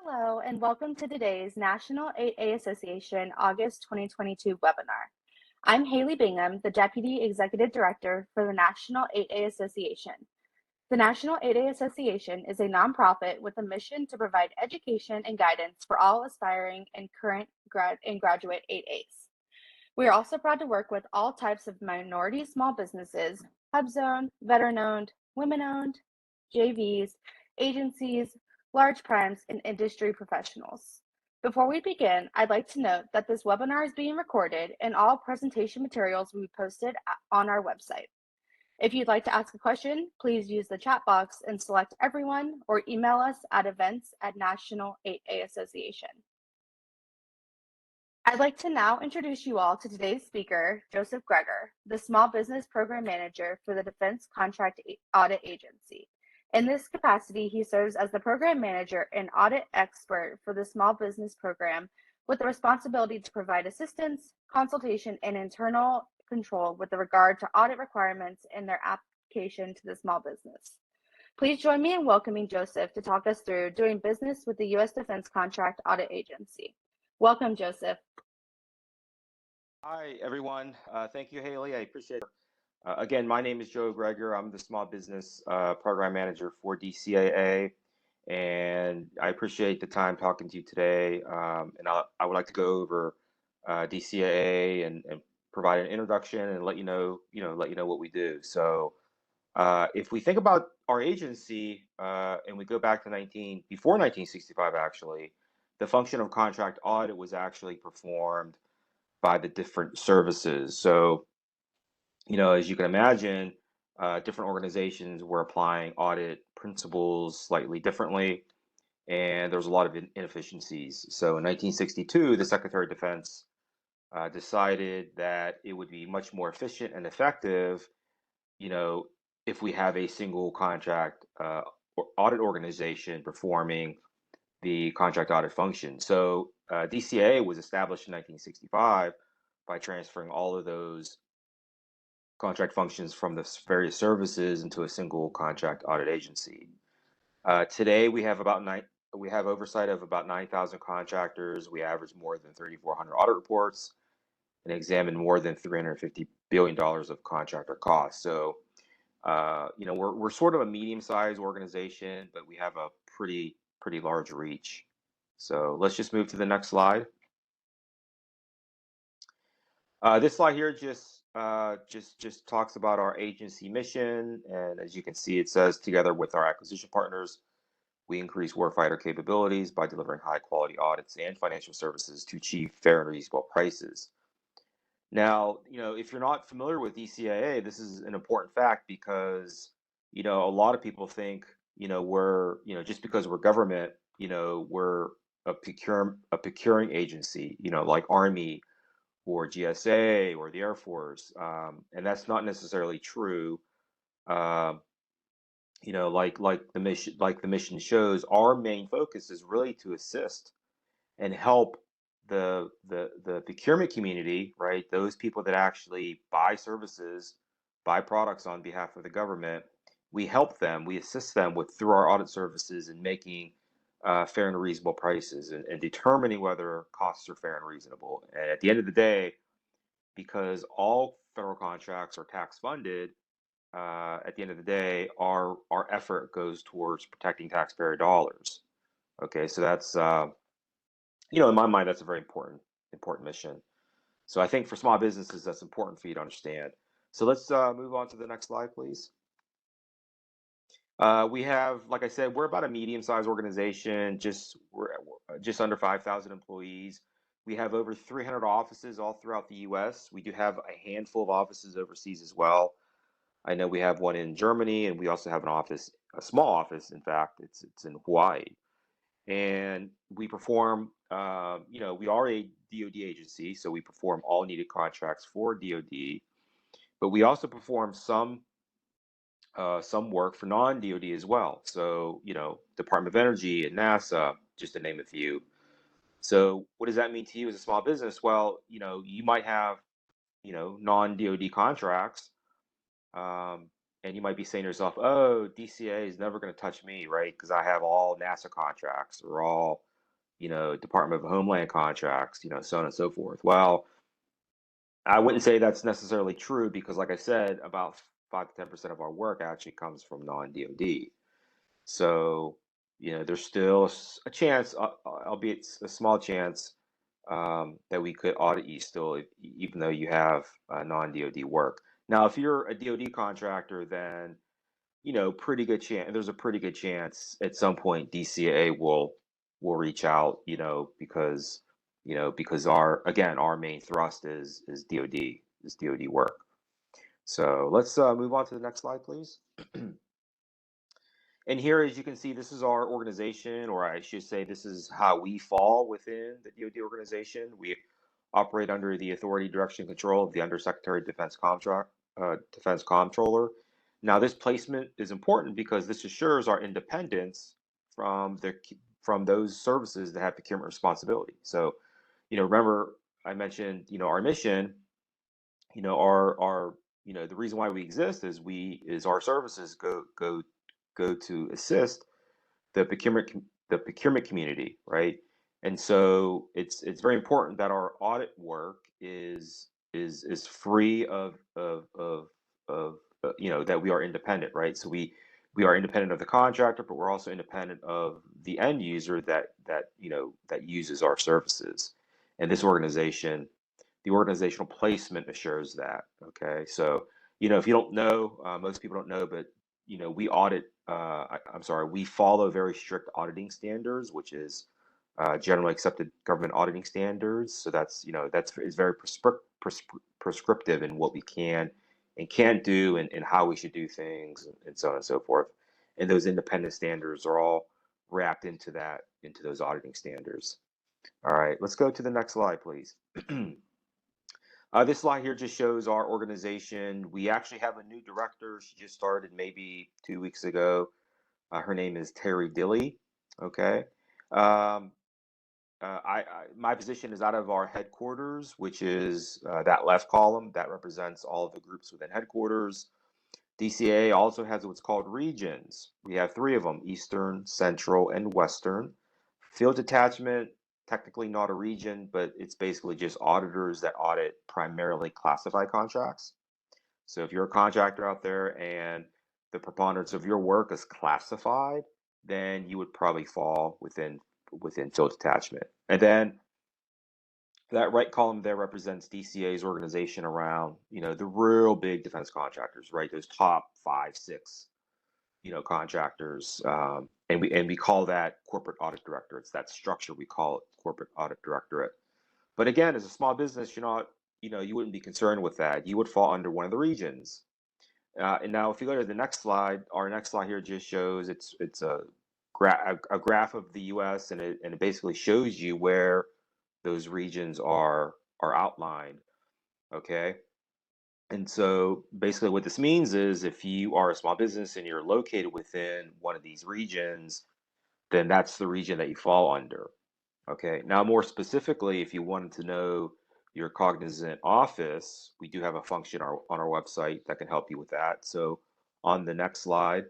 Hello, and welcome to today's National 8A Association August 2022 webinar. I'm Haley Bingham, the Deputy Executive Director for the National 8A Association. The National 8A Association is a nonprofit with a mission to provide education and guidance for all aspiring and current and graduate 8As. We are also proud to work with all types of minority small businesses, HubZone, veteran-owned, women-owned, JVs, agencies, large primes, and industry professionals. Before we begin, I'd like to note that this webinar is being recorded and all presentation materials will be posted on our website. If you'd like to ask a question, please use the chat box and select everyone or email us at events@National 8A Association. I'd like to now introduce you all to today's speaker, Joseph Greger, the Small Business Program Manager for the Defense Contract Audit Agency. In this capacity, he serves as the Program Manager and Audit Expert for the Small Business Program with the responsibility to provide assistance, consultation, and internal control with regard to audit requirements and their application to the small business. Please join me in welcoming Joseph to talk us through doing business with the U.S. Defense Contract Audit Agency. Welcome, Joseph. Hi, everyone. Thank you, Haley. I appreciate it. Again, my name is Joe Greger. I'm the Small Business Program Manager for DCAA, and I appreciate the time talking to you today. I would like to go over DCAA and provide an introduction and let you know what we do. So, if we think about our agency and we go back to before 1965, actually, the function of contract audit was actually performed by the different services. So, as you can imagine, different organizations were applying audit principles slightly differently, and there was a lot of inefficiencies. So in 1962, the Secretary of Defense decided that it would be much more efficient and effective, if we have a single contract audit organization performing the contract audit function. So DCA was established in 1965 by transferring all of those contract functions from the various services into a single contract audit agency. Today, we have oversight of about 9,000 contractors. We average more than 3,400 audit reports and examine more than $350 billion of contractor costs. So, we're sort of a medium-sized organization, but we have a pretty large reach. So let's just move to the next slide. This slide here just talks about our agency mission, and as you can see, it says, together with our acquisition partners, we increase warfighter capabilities by delivering high-quality audits and financial services to achieve fair and reasonable prices. Now, if you're not familiar with DCAA, this is an important fact because, a lot of people think, we're, just because we're government, we're a procuring agency, like Army or GSA or the Air Force, and that's not necessarily true. Like the mission shows, our main focus is really to assist and help the procurement community, right? Those people that actually buy services, buy products on behalf of the government. We help them, we assist them through our audit services in making fair and reasonable prices and determining whether costs are fair and reasonable. And at the end of the day, because all federal contracts are tax funded, at the end of the day, our effort goes towards protecting taxpayer dollars. Okay, so that's in my mind, that's a very important mission. So I think for small businesses, that's important for you to understand. So let's move on to the next slide, please. We have, like I said, we're about a medium-sized organization. We're just under 5,000 employees. We have over 300 offices all throughout the U.S. We do have a handful of offices overseas as well. I know we have one in Germany, and we also have a small office, in fact, it's in Hawaii. And we perform, we are a DoD agency, so we perform all needed contracts for DoD, but we also perform some work for non-DoD as well. So, Department of Energy and NASA, just to name a few. So what does that mean to you as a small business? Well, you might have, non-DoD contracts, and you might be saying to yourself, oh, DCA is never going to touch me, right? Because I have all NASA contracts or all Department of Homeland contracts, so on and so forth. Well, I wouldn't say that's necessarily true because, like I said, about 5 to 10% of our work actually comes from non-DoD. So, there's still a chance, albeit a small chance, that we could audit you still, even though you have non-DoD work. Now, if you're a DoD contractor, then pretty good chance. There's a pretty good chance at some point DCA will reach out, because our main thrust is DoD work. So let's move on to the next slide, please. And here, as you can see, this is our organization, or I should say, this is how we fall within the DoD organization. We operate under the authority, direction, and control of the Undersecretary of Defense Comptroller. Now, this placement is important because this assures our independence from those services that have procurement responsibility. So, remember I mentioned, our mission, the reason why we exist is our services go to assist the procurement community, right? And so it's very important that our audit work is free of that we are independent, right? So we are independent of the contractor, but we're also independent of the end user that uses our services. And this organization, the organizational placement assures that. Okay, so if you don't know, most people don't know, but we audit. I'm sorry, we follow very strict auditing standards, which is generally accepted government auditing standards. So that's is very prescriptive in what we can and can't do, and how we should do things, and so on and so forth. And those independent standards are all wrapped into those auditing standards. All right, let's go to the next slide, please. This slide here just shows our organization. We actually have a new director. She just started maybe 2 weeks ago. Her name is Terry Dilly. Okay. Um, my position is out of our headquarters, which is that left column that represents all of the groups within headquarters. DCA also has what's called regions. We have three of them: Eastern, Central, and Western. Field detachment, technically not a region, but it's basically just auditors that audit primarily classified contracts. So if you're a contractor out there and the preponderance of your work is classified, then you would probably fall within field detachment. And then that right column there represents DCA's organization around, the real big defense contractors, right? Those top 5, 6, contractors, and we call that corporate audit director. It's that structure, we call it corporate audit directorate. But again, as a small business, you wouldn't be concerned with that. You would fall under one of the regions. And now, if you go to the next slide, our next slide here just shows it's a graph of the U.S. and it basically shows you where those regions are outlined. Okay. And so basically what this means is if you are a small business and you're located within one of these regions, then that's the region that you fall under. Okay. Now, more specifically, if you wanted to know your cognizant office, we do have a function on our website that can help you with that. So on the next slide,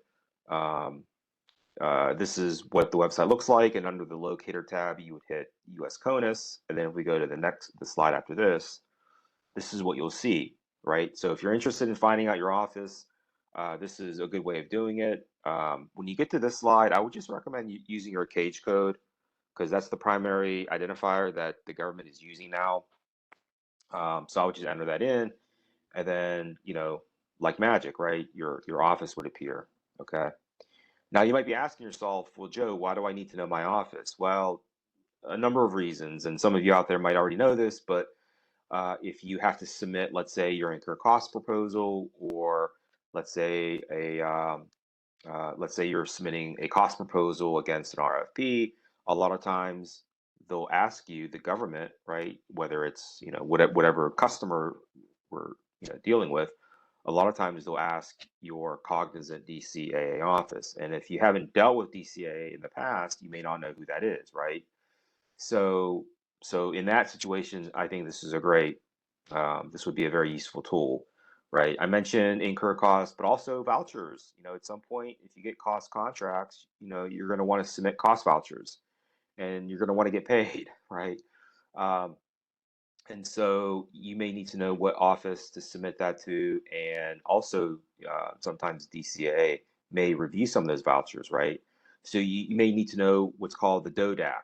um, this is what the website looks like. And under the locator tab, you would hit US CONUS. And then if we go to the slide after this is what you'll see, right? So if you're interested in finding out your office, this is a good way of doing it. When you get to this slide, I would just recommend using your cage code because that's the primary identifier that the government is using now. So I would just enter that in, and then like magic, right? Your office would appear. Okay. Now you might be asking yourself, well, Joe, why do I need to know my office? Well, a number of reasons, and some of you out there might already know this, but if you have to submit, let's say, your incur cost proposal, or let's say let's say you're submitting a cost proposal against an RFP, a lot of times they'll ask you, the government, right, whether it's whatever customer we're dealing with, a lot of times they'll ask your cognizant DCAA office, and if you haven't dealt with DCAA in the past, you may not know who that is, right? So, so in that situation, I think this would be a very useful tool, right? I mentioned incur costs, but also vouchers. At some point, if you get cost contracts, you're going to want to submit cost vouchers. and you're going to want to get paid, right? Um, and so you may need to know what office to submit that to, and also sometimes DCA may review some of those vouchers, right? So you may need to know what's called the DODAC.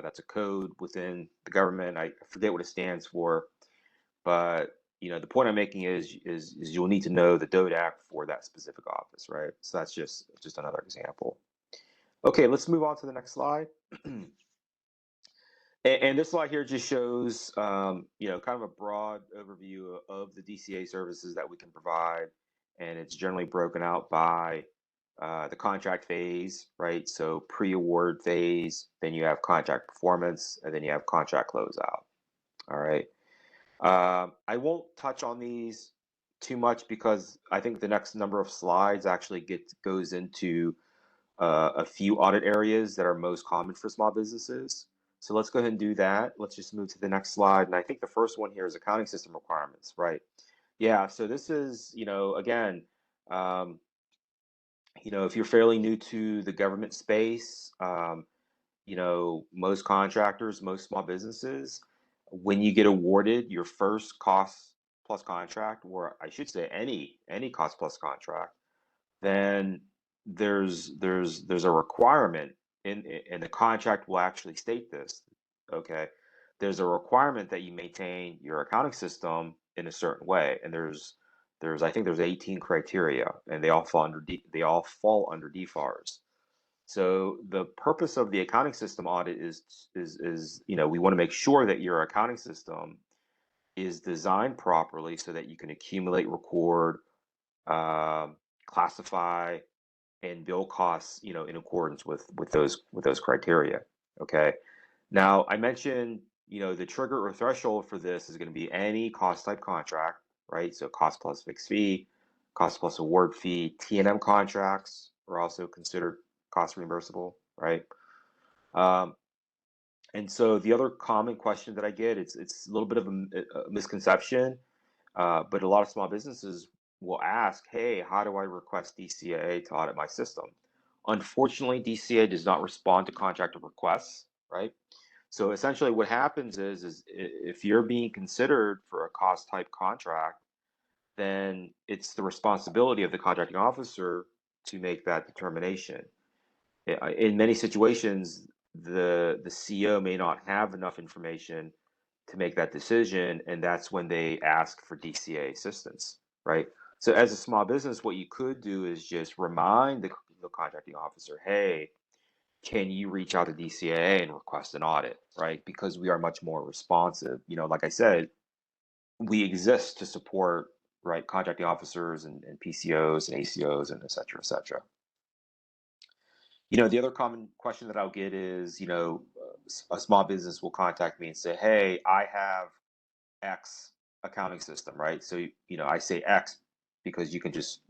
That's a code within the government. I forget what it stands for, but the point I'm making is you'll need to know the DODAC for that specific office, right? So that's just another example. Okay, let's move on to the next slide. And this slide here just shows, kind of a broad overview of the DCA services that we can provide, and it's generally broken out by the contract phase, right? So pre-award phase, then you have contract performance, and then you have contract closeout. All right. I won't touch on these too much because I think the next number of slides actually goes into a few audit areas that are most common for small businesses. So let's go ahead and do that. Let's just move to the next slide. And I think the first one here is accounting system requirements, right? Yeah, so this is, again, um, if you're fairly new to the government space, most contractors, most small businesses, when you get awarded your first cost plus contract, or I should say any cost plus contract, then there's a requirement and the contract will actually state this. Okay, there's a requirement that you maintain your accounting system in a certain way, and there's I think there's 18 criteria, and they all fall under DFARS. So the purpose of the accounting system audit is we want to make sure that your accounting system is designed properly so that you can accumulate, record, um, classify, and bill costs, in accordance with those criteria. Okay. Now I mentioned, the trigger or threshold for this is going to be any cost type contract, right? So cost plus fixed fee, cost plus award fee, T&M contracts are also considered cost reimbursable, right? Um, and so the other common question that I get, it's a little bit of a misconception, but a lot of small businesses will ask, hey, how do I request DCAA to audit my system? Unfortunately, DCA does not respond to contractor requests, right? So essentially what happens is if you're being considered for a cost type contract, then it's the responsibility of the contracting officer to make that determination. In many situations, the CEO may not have enough information to make that decision, and that's when they ask for DCA assistance, right? So as a small business, what you could do is just remind the contracting officer, hey, can you reach out to DCA and request an audit, right? Because we are much more responsive. Like I said, we exist to support, right, contracting officers and PCOs and ACOs and et cetera, et cetera. The other common question that I'll get is, a small business will contact me and say, hey, I have X accounting system, right? So, I say X because you can just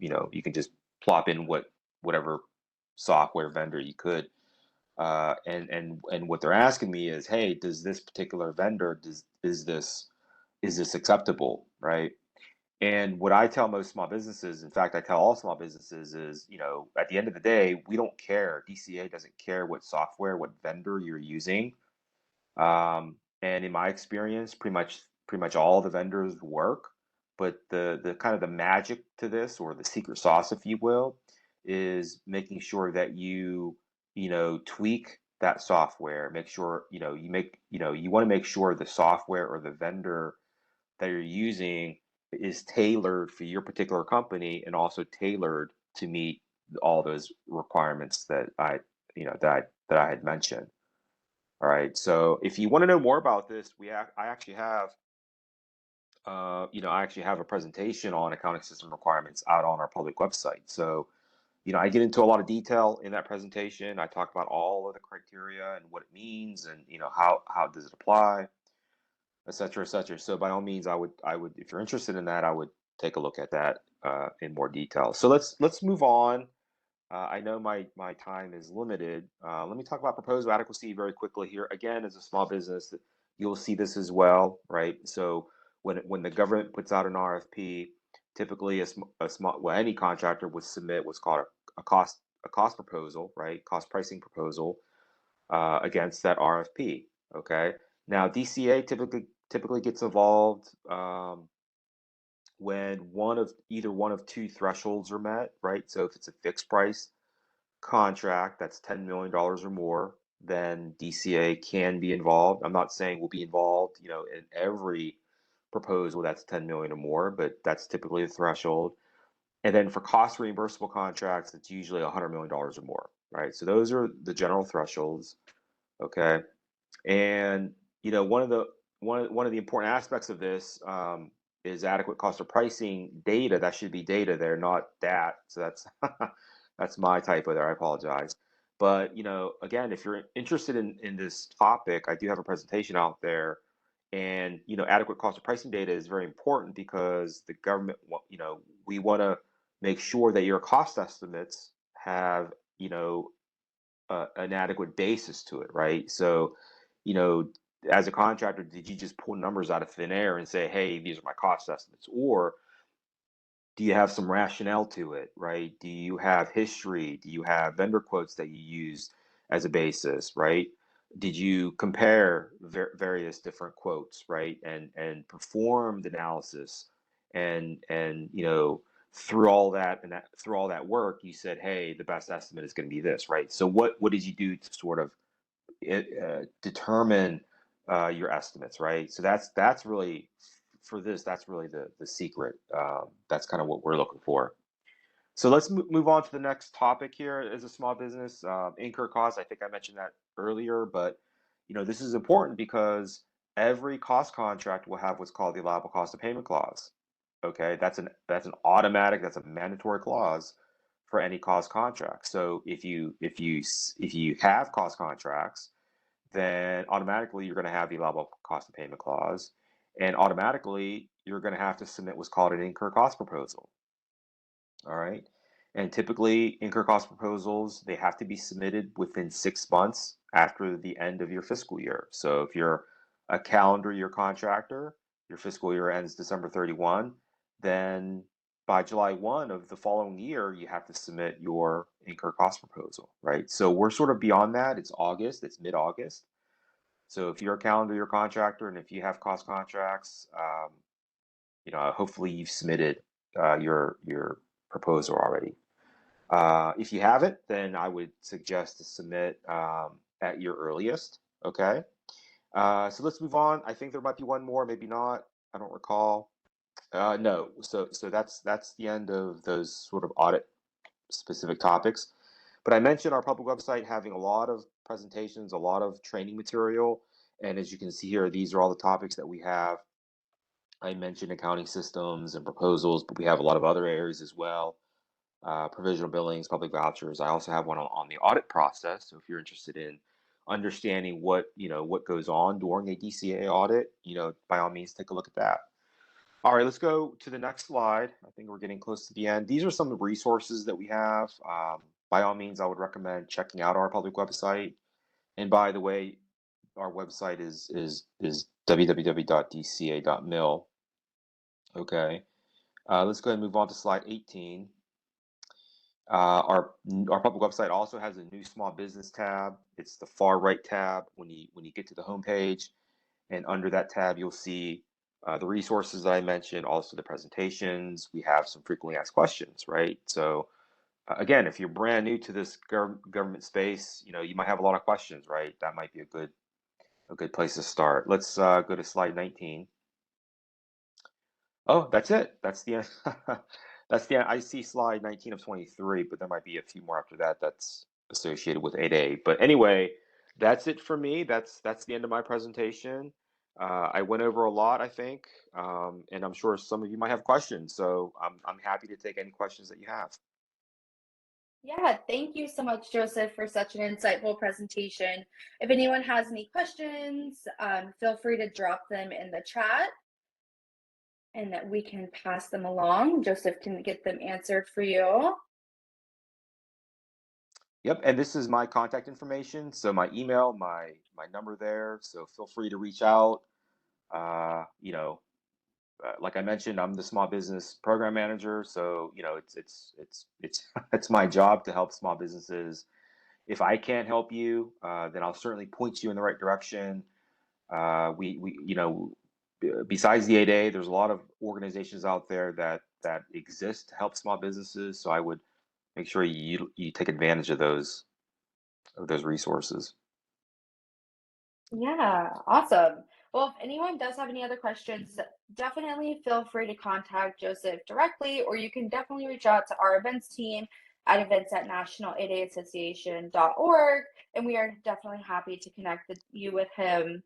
plop in whatever software vendor you could. And what they're asking me is, hey, does this particular vendor, is this acceptable, right? And what I tell most small businesses, in fact, I tell all small businesses is, at the end of the day, we don't care. DCA doesn't care what software, what vendor you're using. And in my experience, pretty much all the vendors work. But the kind of the magic to this, or the secret sauce, if you will, is making sure that you tweak that software. Make sure, you want to make sure the software or the vendor that you're using is tailored for your particular company and also tailored to meet all those requirements that I had mentioned. All right. So if you want to know more about this, I actually have a presentation on accounting system requirements out on our public website. So, I get into a lot of detail in that presentation. I talk about all of the criteria and what it means, and how does it apply, et cetera, et cetera. So by all means, I would, if you're interested in that, I would take a look at that in more detail. So let's move on. I know my time is limited. Let me talk about proposal adequacy very quickly here. Again, as a small business, you'll see this as well, right? So when the government puts out an RFP, typically a small, well, any contractor would submit what's called a cost proposal, right? Cost pricing proposal. against that RFP. Okay. Now DCA typically gets involved when either one of two thresholds are met, right? So if it's a fixed price contract that's $10 million or more, then DCA can be involved. I'm not saying we'll be involved, in every proposal that's 10 million or more, but that's typically the threshold. And then for cost reimbursable contracts, it's usually $100 million or more, right? So those are the general thresholds. Okay. And one of the important aspects of this is adequate cost of pricing data. That should be data there, not dat. So that's that's my typo there. I apologize. But again, if you're interested in this topic, I do have a presentation out there, and adequate cost of pricing data is very important because the government, we want to make sure that your cost estimates have an adequate basis to it, right? So, you know, as a contractor, did you just pull numbers out of thin air and say, "Hey, these are my cost estimates," or do you have some rationale to it, right? Do you have history? Do you have vendor quotes that you use as a basis, right? Did you compare various different quotes, right? And perform the analysis, and through all that work, you said, "Hey, the best estimate is going to be this," right? So what did you do to sort of determine your estimates, right? So that's really for this. That's really the secret. That's kind of what we're looking for. So let's move on to the next topic here. As a small business, incur costs. I think I mentioned that earlier, but this is important because every cost contract will have what's called the allowable cost of payment clause. Okay, that's an automatic. That's a mandatory clause for any cost contract. So if you have cost contracts, then automatically you're going to have the allowable cost of payment clause, and automatically you're going to have to submit what's called an incur cost proposal. All right. And typically, incur cost proposals, they have to be submitted within 6 months after the end of your fiscal year. So if you're a calendar year contractor, your fiscal year ends December 31, then by July 1 of the following year, you have to submit your incur cost proposal, right? So we're sort of beyond that. It's August, it's mid-August. So if you're a calendar year contractor and if you have cost contracts, hopefully you've submitted your proposal already. If you haven't, then I would suggest to submit at your earliest. Okay. So let's move on. I think there might be one more, maybe not. I don't recall. No. So that's the end of those sort of audit specific topics. But I mentioned our public website having a lot of presentations, a lot of training material, and as you can see here, these are all the topics that we have. I mentioned accounting systems and proposals, but we have a lot of other areas as well. Provisional billings, public vouchers. I also have one on the audit process. So if you're interested in understanding what goes on during a DCA audit, by all means take a look at that. All right, let's go to the next slide. I think we're getting close to the end. These are some of the resources that we have. By all means, I would recommend checking out our public website. And by the way, our website is www.dca.mil. Okay. Let's go ahead and move on to slide 18. Our public website also has a new small business tab. It's the far right tab when you get to the homepage, and under that tab you'll see the resources that I mentioned, also the presentations. We have some frequently asked questions, right? So again, if you're brand new to this government space, you might have a lot of questions, right? That might be a good place to start. Let's go to slide 19. Oh, that's it. That's the end. That's the end. I see slide 19 of 23, but there might be a few more after that that's associated with 8A. But anyway, that's it for me. That's the end of my presentation. I went over a lot, I think, and I'm sure some of you might have questions. So I'm happy to take any questions that you have. Yeah, thank you so much, Joseph, for such an insightful presentation. If anyone has any questions, feel free to drop them in the chat and that we can pass them along. Joseph can get them answered for you. Yep, and this is my contact information. So my email, my number there. So feel free to reach out. Uh, you know, like I mentioned, I'm the small business program manager, so it's it's my job to help small businesses, If I can't help you, then I'll certainly point you in the right direction. Besides the 8A, there's a lot of organizations out there that exist to help small businesses. So I would make sure you take advantage of those resources. Yeah, awesome. Well, if anyone does have any other questions, definitely feel free to contact Joseph directly, or you can definitely reach out to our events team at events@national8association.org, and we are definitely happy to connect you with him.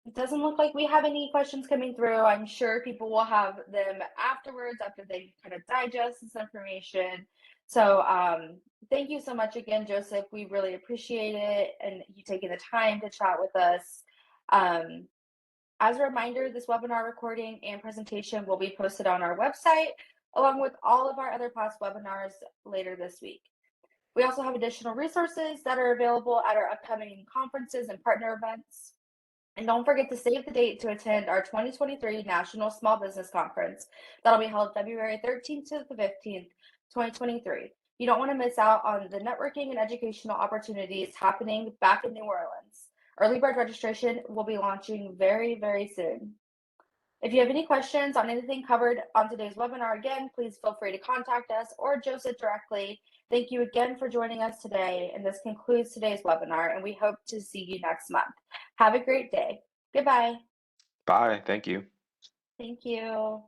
It doesn't look like we have any questions coming through. I'm sure people will have them afterwards after they kind of digest this information. So thank you so much again, Joseph. We really appreciate it and you taking the time to chat with us. Um, as a reminder, this webinar recording and presentation will be posted on our website, along with all of our other past webinars later this week. We also have additional resources that are available at our upcoming conferences and partner events. And don't forget to save the date to attend our 2023 National Small Business Conference. That'll be held February 13th to the 15th, 2023. You don't want to miss out on the networking and educational opportunities happening back in New Orleans. Early bird registration will be launching very, very soon. If you have any questions on anything covered on today's webinar, again, please feel free to contact us or Joseph directly. Thank you again for joining us today, and this concludes today's webinar, and we hope to see you next month. Have a great day. Goodbye. Bye. Thank you. Thank you.